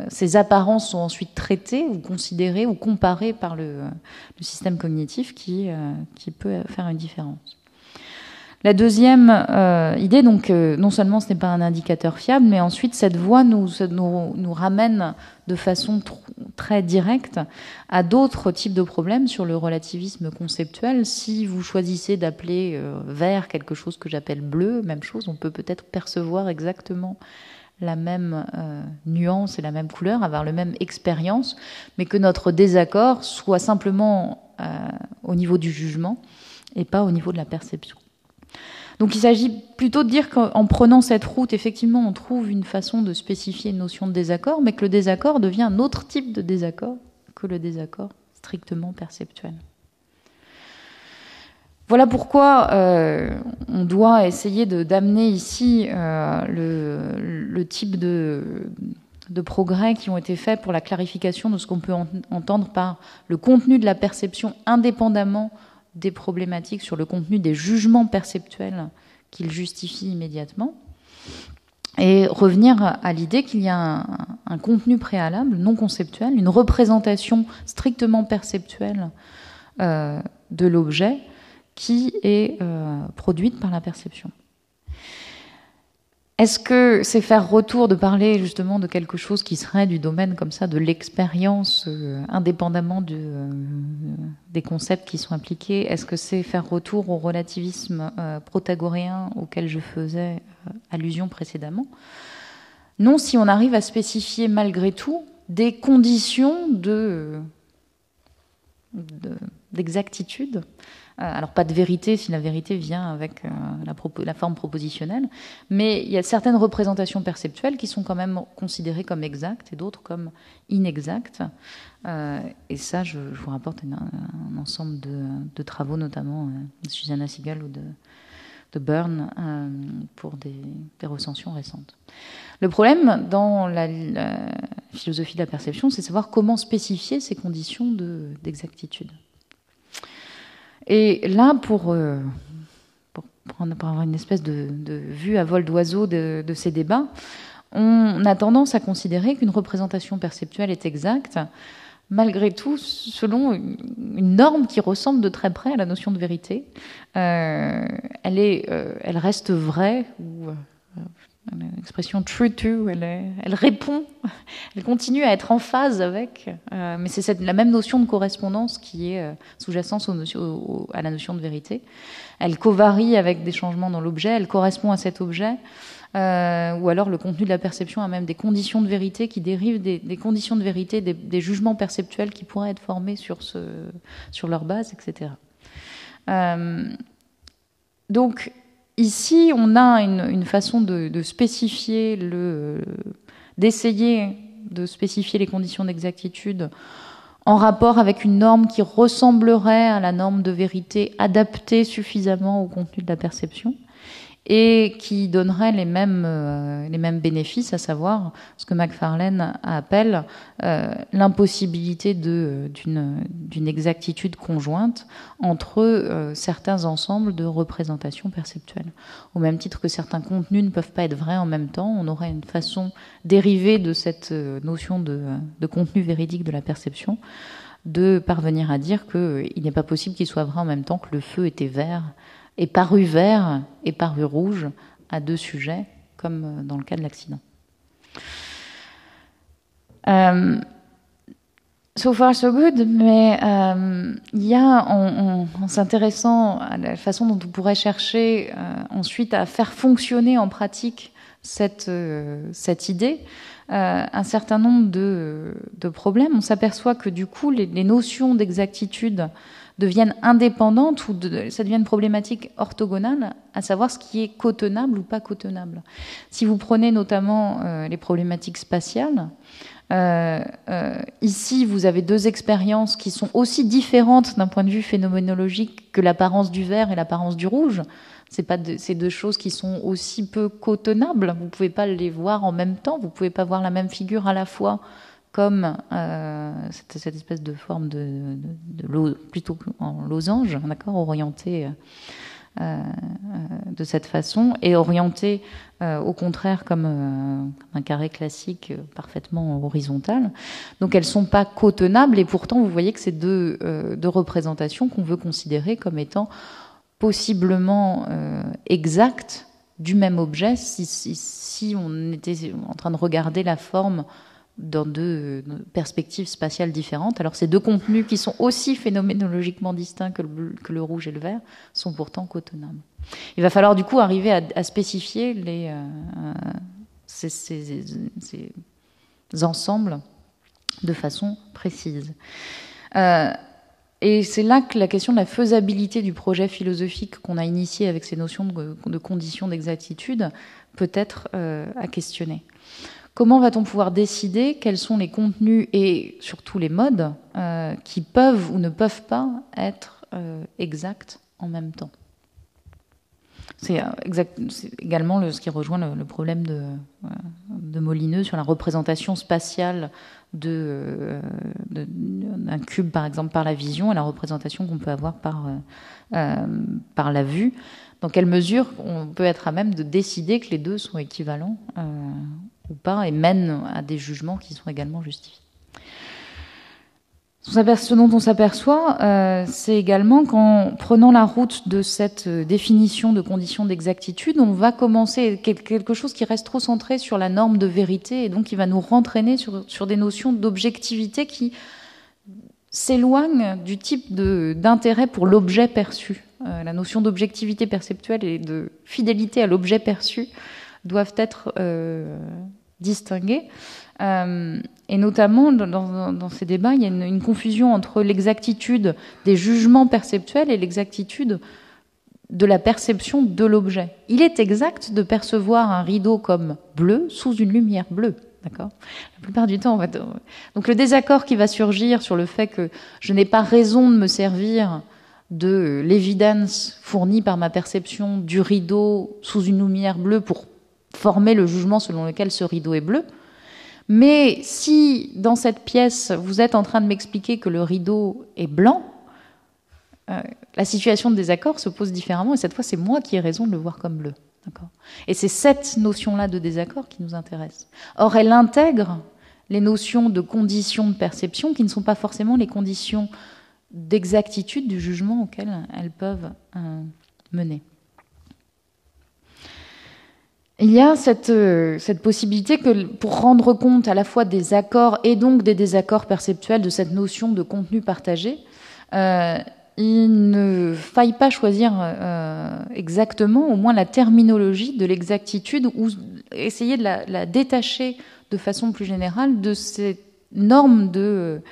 ces apparences sont ensuite traitées ou considérées ou comparées par le système cognitif qui peut faire une différence. La deuxième idée, donc, non seulement ce n'est pas un indicateur fiable, mais ensuite cette voie nous ramène de façon très directe à d'autres types de problèmes sur le relativisme conceptuel. Si vous choisissez d'appeler vert quelque chose que j'appelle bleu, même chose, on peut peut-être percevoir exactement la même nuance et la même couleur, avoir la même expérience, mais que notre désaccord soit simplement au niveau du jugement et pas au niveau de la perception. Donc il s'agit plutôt de dire qu'en prenant cette route, effectivement, on trouve une façon de spécifier une notion de désaccord, mais que le désaccord devient un autre type de désaccord que le désaccord strictement perceptuel. Voilà pourquoi on doit essayer d'amener ici le type de progrès qui ont été faits pour la clarification de ce qu'on peut entendre par le contenu de la perception indépendamment des problématiques sur le contenu des jugements perceptuels qu'il justifie immédiatement, et revenir à l'idée qu'il y a un contenu préalable, non conceptuel, une représentation strictement perceptuelle de l'objet qui est produite par la perception. Est-ce que c'est faire retour de parler justement de quelque chose qui serait du domaine comme ça de l'expérience indépendamment des concepts qui sont appliqués? Est-ce que c'est faire retour au relativisme protagoréen auquel je faisais allusion précédemment? Non, si on arrive à spécifier malgré tout des conditions d'exactitude. Alors pas de vérité si la vérité vient avec la forme propositionnelle, mais il y a certaines représentations perceptuelles qui sont quand même considérées comme exactes et d'autres comme inexactes. Et ça, je vous rapporte un ensemble de travaux, notamment de Susanna Siegel ou de Byrne pour des recensions récentes. Le problème dans la philosophie de la perception, c'est de savoir comment spécifier ces conditions d'exactitude. Et là, pour avoir une espèce de vue à vol d'oiseau de ces débats, on a tendance à considérer qu'une représentation perceptuelle est exacte, malgré tout, selon une norme qui ressemble de très près à la notion de vérité. Elle reste vraie, ou l'expression true to, elle répond, elle continue à être en phase avec, mais c'est la même notion de correspondance qui est sous-jacente à la notion de vérité. Elle covarie avec des changements dans l'objet, elle correspond à cet objet, ou alors le contenu de la perception a même des conditions de vérité qui dérivent des conditions de vérité, des jugements perceptuels qui pourraient être formés sur leur base, etc. Donc, ici, on a une façon de spécifier d'essayer de spécifier les conditions d'exactitude en rapport avec une norme qui ressemblerait à la norme de vérité adaptée suffisamment au contenu de la perception et qui donnerait les mêmes bénéfices, à savoir ce que Macfarlane appelle l'impossibilité d'une exactitude conjointe entre certains ensembles de représentations perceptuelles. Au même titre que certains contenus ne peuvent pas être vrais en même temps, on aurait une façon dérivée de cette notion de contenu véridique de la perception de parvenir à dire qu'il n'est pas possible qu'il soit vrai en même temps que le feu était vert et paru vert et paru rouge à deux sujets, comme dans le cas de l'accident. So far, so good, mais il y a, en s'intéressant à la façon dont on pourrait chercher ensuite à faire fonctionner en pratique cette idée, un certain nombre de problèmes. On s'aperçoit que du coup, les notions d'exactitude deviennent indépendantes ou ça devient une problématique orthogonale, à savoir ce qui est cotenable ou pas cotenable. Si vous prenez notamment les problématiques spatiales, ici vous avez deux expériences qui sont aussi différentes d'un point de vue phénoménologique que l'apparence du vert et l'apparence du rouge. C'est deux choses qui sont aussi peu cotenables. Vous ne pouvez pas les voir en même temps, vous ne pouvez pas voir la même figure à la fois comme cette espèce de forme plutôt en losange, d'accord, orientée de cette façon, et orientée au contraire comme un carré classique parfaitement horizontal. Donc elles ne sont pas cotenables, et pourtant vous voyez que c'est deux représentations qu'on veut considérer comme étant possiblement exactes du même objet si on était en train de regarder la forme dans deux perspectives spatiales différentes. Alors ces deux contenus qui sont aussi phénoménologiquement distincts que le rouge et le vert sont pourtant cotenables. Il va falloir du coup arriver à spécifier ces ensembles de façon précise. Et c'est là que la question de la faisabilité du projet philosophique qu'on a initié avec ces notions de conditions d'exactitude peut être à questionner. Comment va-t-on pouvoir décider quels sont les contenus et surtout les modes qui peuvent ou ne peuvent pas être exacts en même temps. C'est également ce qui rejoint le problème de Molineux sur la représentation spatiale d'un cube, par exemple, par la vision, et la représentation qu'on peut avoir par la vue. Dans quelle mesure on peut être à même de décider que les deux sont équivalents ou pas, et mènent à des jugements qui sont également justifiés. Ce dont on s'aperçoit, c'est également qu'en prenant la route de cette définition de conditions d'exactitude, on va commencer quelque chose qui reste trop centré sur la norme de vérité, et donc qui va nous rentraîner sur des notions d'objectivité qui s'éloignent du type d'intérêt pour l'objet perçu. La notion d'objectivité perceptuelle et de fidélité à l'objet perçu doivent être distinguées. Et notamment, dans ces débats, il y a une confusion entre l'exactitude des jugements perceptuels et l'exactitude de la perception de l'objet. Il est exact de percevoir un rideau comme bleu sous une lumière bleue. D'accord ? La plupart du temps, en fait. Donc le désaccord qui va surgir sur le fait que je n'ai pas raison de me servir de l'évidence fournie par ma perception du rideau sous une lumière bleue pour former le jugement selon lequel ce rideau est bleu. Mais si, dans cette pièce, vous êtes en train de m'expliquer que le rideau est blanc, la situation de désaccord se pose différemment, et cette fois, c'est moi qui ai raison de le voir comme bleu. D'accord ? Et c'est cette notion-là de désaccord qui nous intéresse. Or, elle intègre les notions de conditions de perception qui ne sont pas forcément les conditions d'exactitude du jugement auxquelles elles peuvent mener. Il y a cette possibilité que pour rendre compte à la fois des accords et donc des désaccords perceptuels de cette notion de contenu partagé, il ne faille pas choisir exactement au moins la terminologie de l'exactitude ou essayer de la détacher de façon plus générale de ces normes de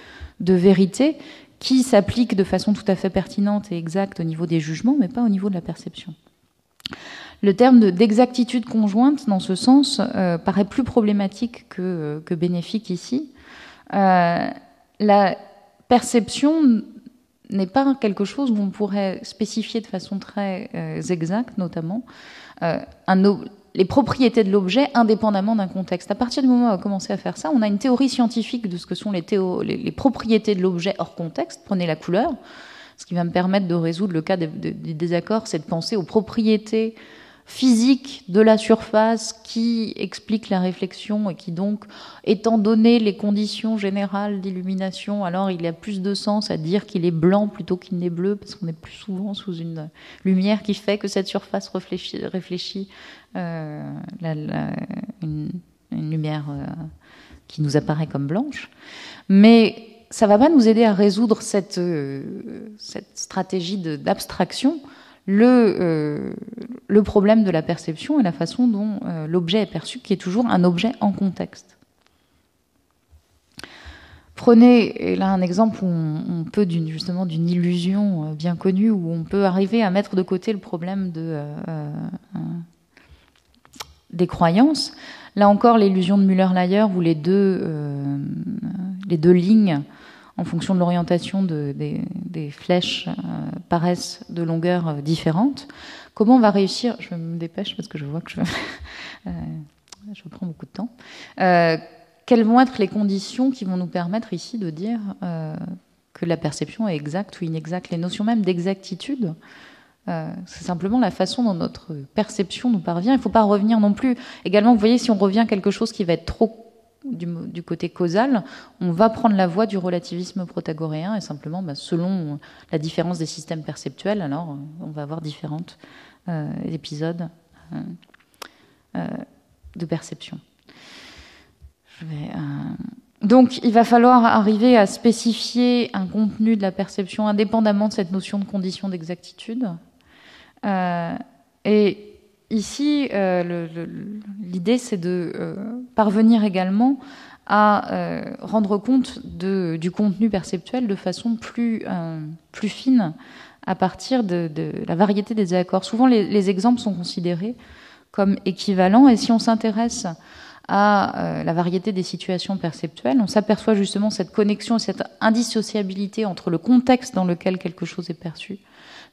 vérité qui s'appliquent de façon tout à fait pertinente et exacte au niveau des jugements, mais pas au niveau de la perception. Le terme d'exactitude conjointe, dans ce sens, paraît plus problématique que bénéfique ici. La perception n'est pas quelque chose où on pourrait spécifier de façon très exacte, notamment, les propriétés de l'objet indépendamment d'un contexte. À partir du moment où on a commencé à faire ça, on a une théorie scientifique de ce que sont les propriétés de l'objet hors contexte. Prenez la couleur. Ce qui va me permettre de résoudre le cas des désaccords, c'est de penser aux propriétés physique de la surface qui explique la réflexion et qui donc, étant donné les conditions générales d'illumination, alors il y a plus de sens à dire qu'il est blanc plutôt qu'il n'est bleu, parce qu'on est plus souvent sous une lumière qui fait que cette surface réfléchit une lumière qui nous apparaît comme blanche. Mais ça ne va pas nous aider à résoudre cette stratégie d'abstraction, le problème de la perception et la façon dont l'objet est perçu, qui est toujours un objet en contexte. Prenez là un exemple où on peut justement d'une illusion bien connue, où on peut arriver à mettre de côté le problème des croyances. Là encore, l'illusion de Müller-Lyer, où les deux lignes, en fonction de l'orientation des flèches, paraissent de longueurs différentes. Comment on va réussir ? Je me dépêche parce que je vois que je prends beaucoup de temps. Quelles vont être les conditions qui vont nous permettre ici de dire que la perception est exacte ou inexacte ? Les notions même d'exactitude, c'est simplement la façon dont notre perception nous parvient. Il ne faut pas revenir non plus. Également, vous voyez, si on revient à quelque chose qui va être trop du côté causal, on va prendre la voie du relativisme protagoréen et simplement, selon la différence des systèmes perceptuels, alors on va avoir différents épisodes de perception. Donc, il va falloir arriver à spécifier un contenu de la perception indépendamment de cette notion de condition d'exactitude. Et ici, l'idée, c'est de parvenir également à rendre compte du contenu perceptuel de façon plus fine à partir de la variété des accords. Souvent, les exemples sont considérés comme équivalents, et si on s'intéresse à la variété des situations perceptuelles, on s'aperçoit justement cette connexion et cette indissociabilité entre le contexte dans lequel quelque chose est perçu,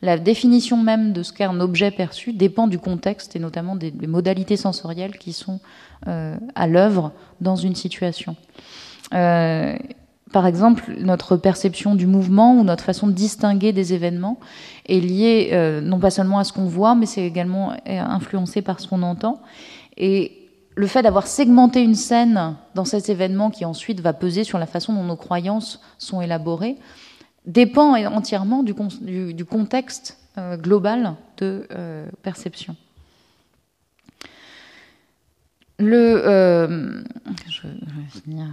La définition même de ce qu'est un objet perçu dépend du contexte et notamment des modalités sensorielles qui sont à l'œuvre dans une situation. Par exemple, notre perception du mouvement ou notre façon de distinguer des événements est liée non pas seulement à ce qu'on voit, mais c'est également influencé par ce qu'on entend. Et le fait d'avoir segmenté une scène dans cet événement qui ensuite va peser sur la façon dont nos croyances sont élaborées dépend entièrement du contexte global de perception. Je vais finir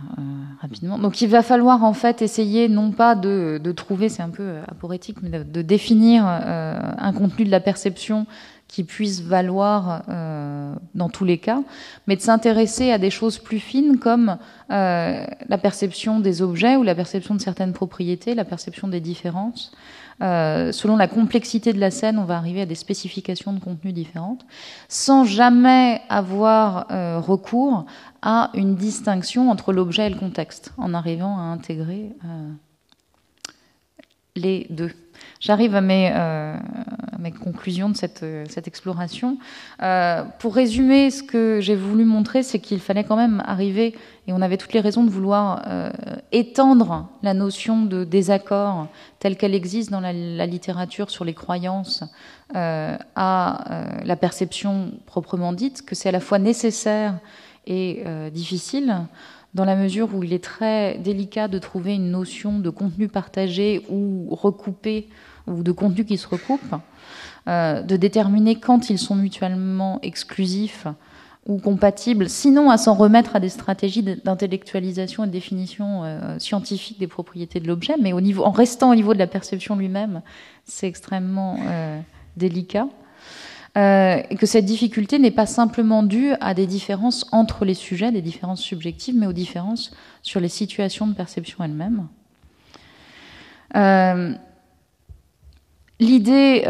rapidement. Donc, il va falloir en fait essayer non pas de trouver, c'est un peu aporétique, mais de définir un contenu de la perception qui puisse valoir dans tous les cas, mais de s'intéresser à des choses plus fines comme la perception des objets ou la perception de certaines propriétés, la perception des différences. Selon la complexité de la scène, on va arriver à des spécifications de contenu différentes, sans jamais avoir recours à une distinction entre l'objet et le contexte, en arrivant à intégrer les deux. J'arrive à mes conclusions de cette exploration. Pour résumer, ce que j'ai voulu montrer, c'est qu'il fallait quand même arriver, et on avait toutes les raisons de vouloir étendre la notion de désaccord telle qu'elle existe dans la littérature sur les croyances à la perception proprement dite, que c'est à la fois nécessaire et difficile, dans la mesure où il est très délicat de trouver une notion de contenu partagé ou recoupé, ou de contenu qui se recoupe, de déterminer quand ils sont mutuellement exclusifs ou compatibles, sinon à s'en remettre à des stratégies d'intellectualisation et de définition scientifique des propriétés de l'objet, mais en restant au niveau de la perception lui-même, c'est extrêmement délicat. Et que cette difficulté n'est pas simplement due à des différences entre les sujets, des différences subjectives, mais aux différences sur les situations de perception elles-mêmes. L'idée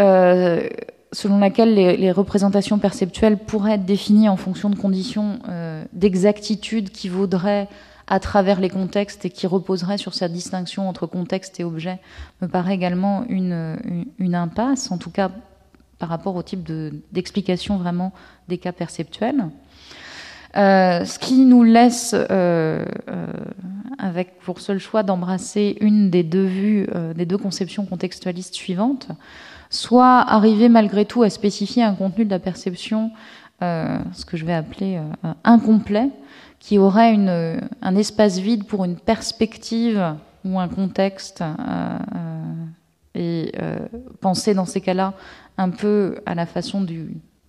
selon laquelle les représentations perceptuelles pourraient être définies en fonction de conditions d'exactitude qui vaudraient à travers les contextes et qui reposeraient sur cette distinction entre contexte et objet me paraît également une impasse, en tout cas par rapport au type d'explication vraiment des cas perceptuels. Ce qui nous laisse avec pour seul choix d'embrasser une des deux vues, des deux conceptions contextualistes suivantes, soit arriver malgré tout à spécifier un contenu de la perception, ce que je vais appeler incomplet, qui aurait un espace vide pour une perspective ou un contexte, et penser dans ces cas-là un peu à la façon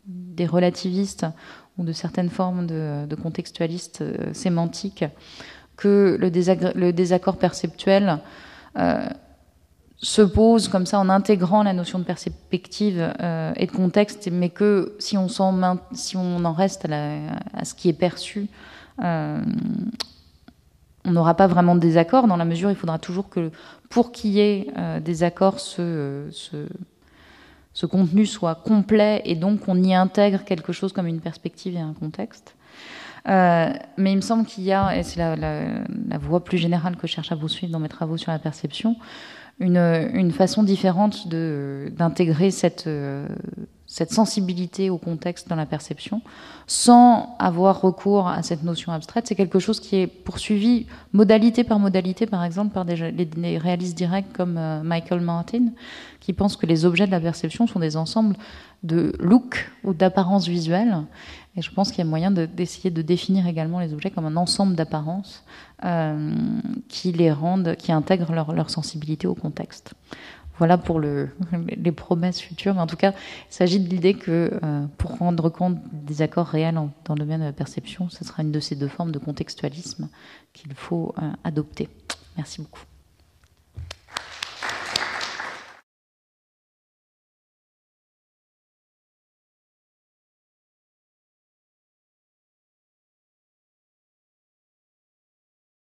des relativistes ou de certaines formes de contextualistes sémantiques, que le désaccord perceptuel se pose comme ça en intégrant la notion de perspective et de contexte, mais que si on en reste à ce qui est perçu, on n'aura pas vraiment de désaccord, dans la mesure où il faudra toujours que, pour qu'il y ait des accords, ce contenu soit complet et donc on y intègre quelque chose comme une perspective et un contexte. Mais il me semble qu'il y a, et c'est la voie plus générale que je cherche à poursuivre dans mes travaux sur la perception, une façon différente d'intégrer cette sensibilité au contexte dans la perception sans avoir recours à cette notion abstraite. C'est quelque chose qui est poursuivi modalité par modalité, par exemple par des réalistes directs comme Michael Martin, qui pense que les objets de la perception sont des ensembles de look ou d'apparence visuelle. Et je pense qu'il y a moyen d'essayer de définir également les objets comme un ensemble d'apparences qui intègrent leur sensibilité au contexte. Voilà pour les promesses futures, mais en tout cas, il s'agit de l'idée que pour rendre compte des accords réels dans le domaine de la perception, ce sera une de ces deux formes de contextualisme qu'il faut adopter. Merci beaucoup.